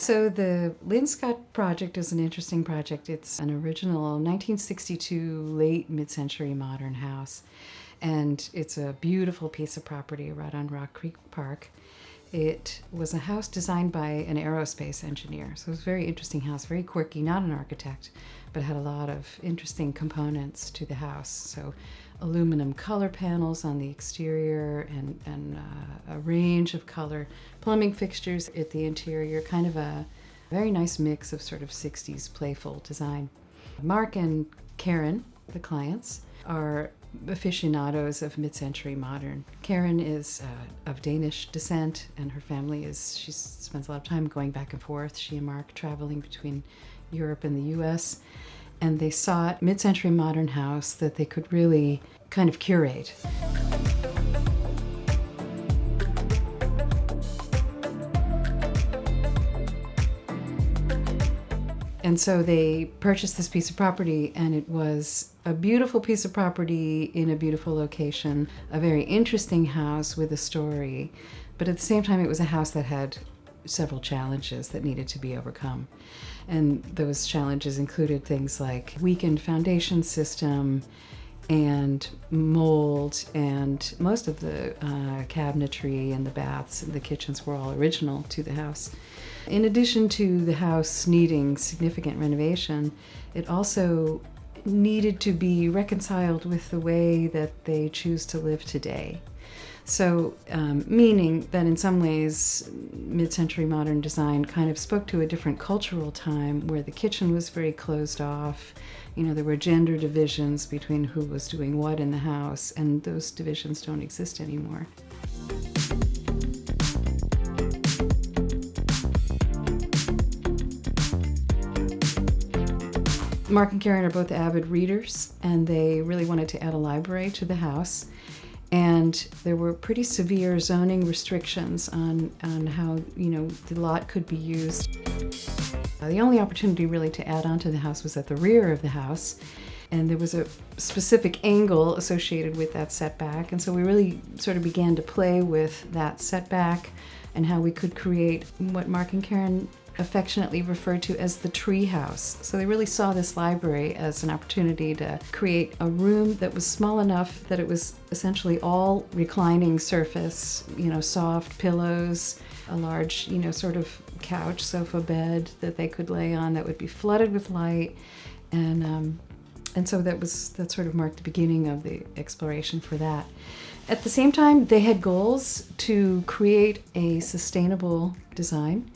So the Lynn Scott project is an interesting project. It's an original 1962 late mid-century modern house. And it's a beautiful piece of property right on Rock Creek Park. It was a house designed by an aerospace engineer. So it was a very interesting house, very quirky, not an architect, but had a lot of interesting components to the house. So aluminum color panels on the exterior and a range of color plumbing fixtures at the interior, kind of a very nice mix of sort of 60s playful design. Mark and Karen, the clients, are aficionados of mid-century modern. Karen is of Danish descent, and her family she spends a lot of time going back and forth, she and Mark traveling between Europe and the US, and they sought a mid-century modern house that they could really kind of curate. And so they purchased this piece of property, and it was a beautiful piece of property in a beautiful location, a very interesting house with a story, but at the same time it was a house that had several challenges that needed to be overcome. And those challenges included things like weakened foundation system and mold, and most of the cabinetry and the baths and the kitchens were all original to the house. In addition to the house needing significant renovation, it also needed to be reconciled with the way that they choose to live today. So, meaning that in some ways, mid-century modern design kind of spoke to a different cultural time where the kitchen was very closed off. You know, there were gender divisions between who was doing what in the house, and those divisions don't exist anymore. Mark and Karen are both avid readers, and they really wanted to add a library to the house. And there were pretty severe zoning restrictions on how, the lot could be used. The only opportunity really to add on to the house was at the rear of the house, and there was a specific angle associated with that setback. And so we really sort of began to play with that setback and how we could create what Mark and Karen affectionately referred to as the tree house. So they really saw this library as an opportunity to create a room that was small enough that it was essentially all reclining surface, soft pillows, a large, sort of couch, sofa bed that they could lay on that would be flooded with light. And so that sort of marked the beginning of the exploration for that. At the same time, they had goals to create a sustainable design,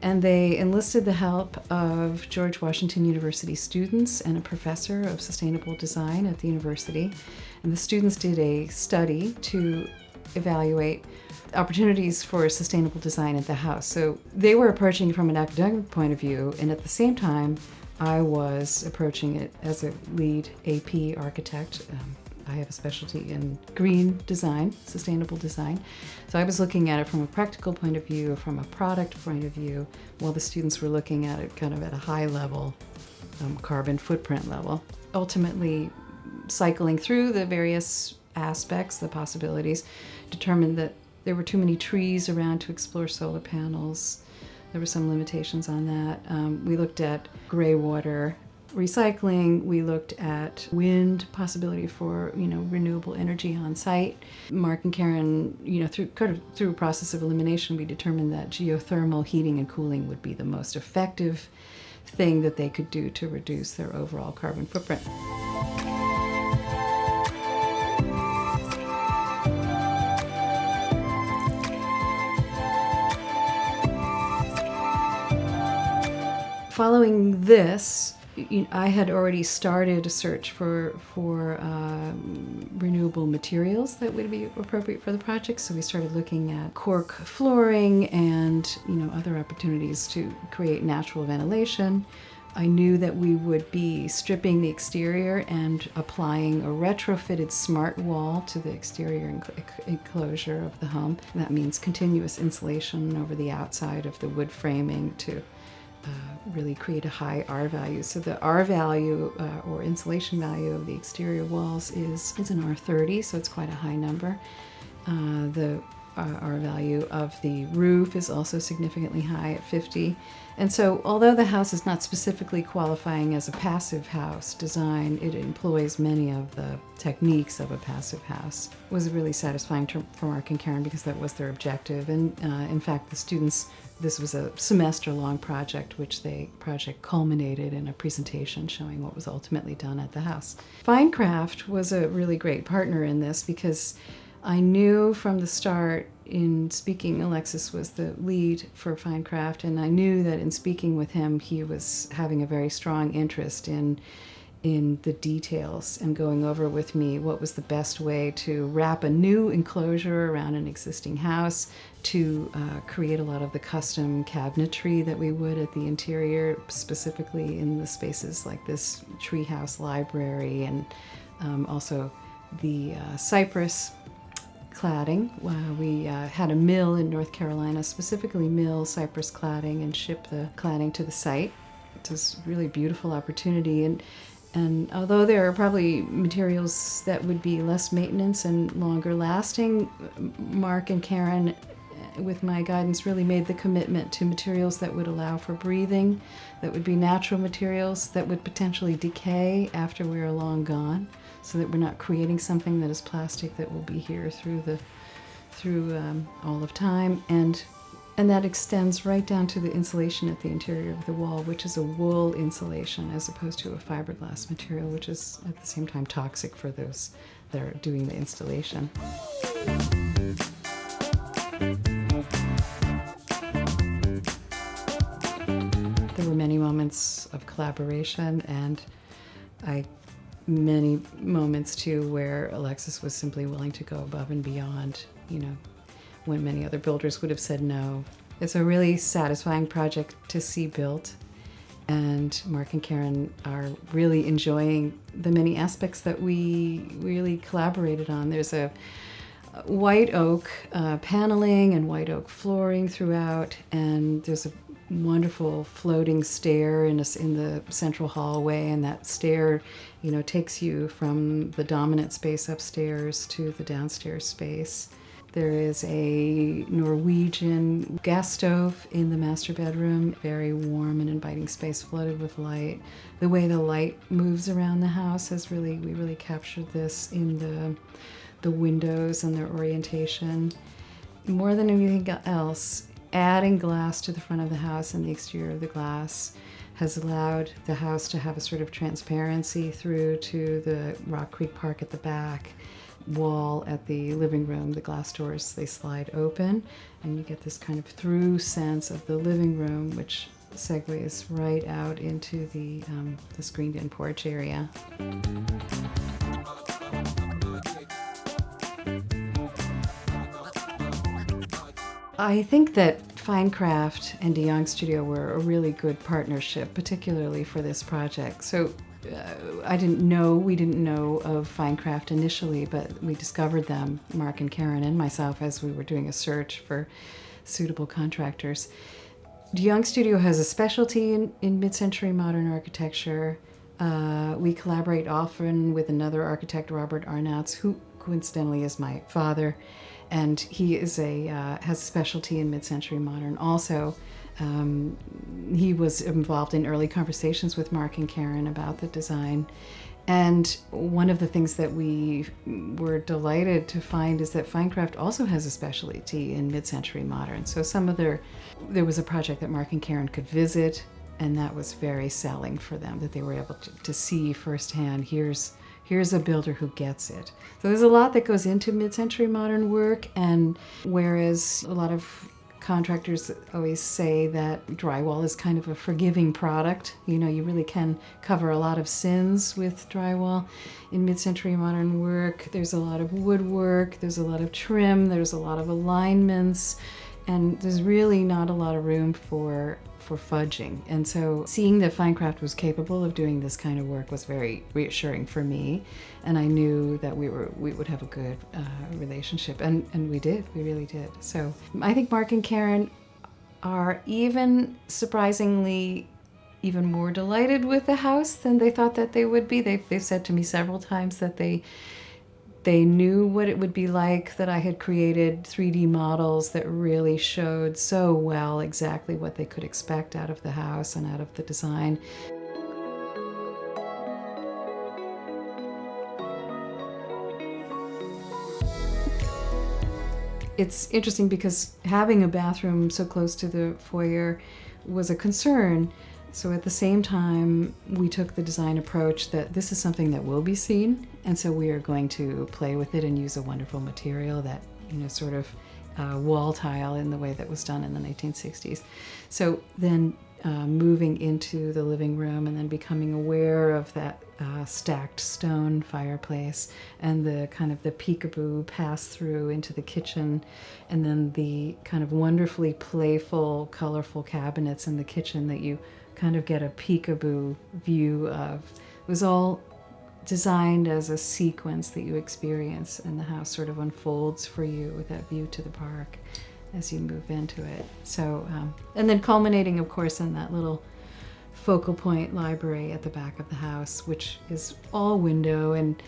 and they enlisted the help of George Washington University students and a professor of sustainable design at the university. And the students did a study to evaluate opportunities for sustainable design at the house. So they were approaching it from an academic point of view, and at the same time, I was approaching it as a lead AP architect. I have a specialty in green design, sustainable design. So I was looking at it from a practical point of view, from a product point of view, while the students were looking at it kind of at a high level, carbon footprint level. Ultimately, cycling through the various aspects, the possibilities, determined that there were too many trees around to explore solar panels. There were some limitations on that. We looked at gray water recycling. We looked at wind possibility for renewable energy on site. Mark and Karen, through a process of elimination, we determined that geothermal heating and cooling would be the most effective thing that they could do to reduce their overall carbon footprint. Following this, I had already started a search for renewable materials that would be appropriate for the project. So we started looking at cork flooring and other opportunities to create natural ventilation. I knew that we would be stripping the exterior and applying a retrofitted smart wall to the exterior enclosure of the home. That means continuous insulation over the outside of the wood framing to really create a high R value. So the R value or insulation value of the exterior walls is an R30, so it's quite a high number. The our value of the roof is also significantly high at 50. And so although the house is not specifically qualifying as a passive house design, it employs many of the techniques of a passive house. It was really satisfying for Mark and Karen because that was their objective. And in fact, the students, this was a semester-long project, which the project culminated in a presentation showing what was ultimately done at the house. Finecraft was a really great partner in this because I knew from the start in speaking, Alexis was the lead for Finecraft, and I knew that in speaking with him, he was having a very strong interest in the details and going over with me what was the best way to wrap a new enclosure around an existing house, to create a lot of the custom cabinetry that we would at the interior, specifically in the spaces like this treehouse library, and also the cypress cladding. We had a mill in North Carolina, specifically mill cypress cladding, and ship the cladding to the site. It was a really beautiful opportunity. And although there are probably materials that would be less maintenance and longer lasting, Mark and Karen, with my guidance, really made the commitment to materials that would allow for breathing, that would be natural materials that would potentially decay after we're long gone, so that we're not creating something that is plastic that will be here through all of time. And that extends right down to the insulation at the interior of the wall, which is a wool insulation as opposed to a fiberglass material, which is at the same time toxic for those that are doing the installation. There were many moments of collaboration, and many moments too where Alexis was simply willing to go above and beyond, when many other builders would have said no. It's a really satisfying project to see built, and Mark and Karen are really enjoying the many aspects that we really collaborated on. There's a white oak paneling and white oak flooring throughout, and there's a wonderful floating stair in the central hallway, and that stair takes you from the dominant space upstairs to the downstairs space. There is a Norwegian gas stove in the master bedroom, very warm and inviting space flooded with light. The way the light moves around the house we really captured this in the windows and their orientation. More than anything else, adding glass to the front of the house and the exterior of the glass has allowed the house to have a sort of transparency through to the Rock Creek Park at the back. Wall at the living room, the glass doors, they slide open, and you get this kind of through sense of the living room, which segues right out into the screened-in porch area. I think that Finecraft and De Young Studio were a really good partnership, particularly for this project. So we didn't know of Finecraft initially, but we discovered them, Mark and Karen and myself, as we were doing a search for suitable contractors. De Young Studio has a specialty in mid-century modern architecture. We collaborate often with another architect, Robert Arnouts, who coincidentally is my father, and he is has a specialty in mid-century modern also. He was involved in early conversations with Mark and Karen about the design. And one of the things that we were delighted to find is that Finecraft also has a specialty in mid-century modern. So there was a project that Mark and Karen could visit, and that was very selling for them, that they were able to see firsthand, here's a builder who gets it. So there's a lot that goes into mid-century modern work, and whereas a lot of contractors always say that drywall is kind of a forgiving product. You really can cover a lot of sins with drywall. In mid-century modern work, there's a lot of woodwork, there's a lot of trim, there's a lot of alignments, and there's really not a lot of room for fudging. And so seeing that Finecraft was capable of doing this kind of work was very reassuring for me, and I knew that we would have a good relationship, and we really did. So I think Mark and Karen are surprisingly even more delighted with the house than they thought that they would be. They've said to me several times that they They knew what it would be like, that I had created 3D models that really showed so well exactly what they could expect out of the house and out of the design. It's interesting because having a bathroom so close to the foyer was a concern. So at the same time, we took the design approach that this is something that will be seen, and so we are going to play with it and use a wonderful material that, sort of wall tile in the way that was done in the 1960s. So then moving into the living room and then becoming aware of that stacked stone fireplace and the kind of the peekaboo pass through into the kitchen, and then the kind of wonderfully playful, colorful cabinets in the kitchen that you kind of get a peekaboo view of. It was all designed as a sequence that you experience, and the house sort of unfolds for you with that view to the park as you move into it. So, and then culminating, of course, in that little focal point library at the back of the house, which is all window, and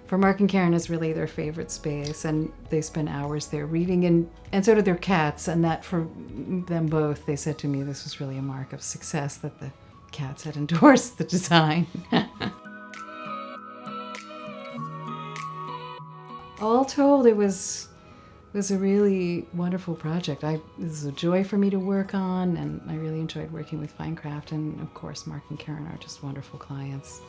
for Mark and Karen is really their favorite space, and they spend hours there reading, and so do their cats, and that for them both, they said to me this was really a mark of success that the cats had endorsed the design. All told, it was a really wonderful project. It was a joy for me to work on, and I really enjoyed working with Finecraft, and of course Mark and Karen are just wonderful clients.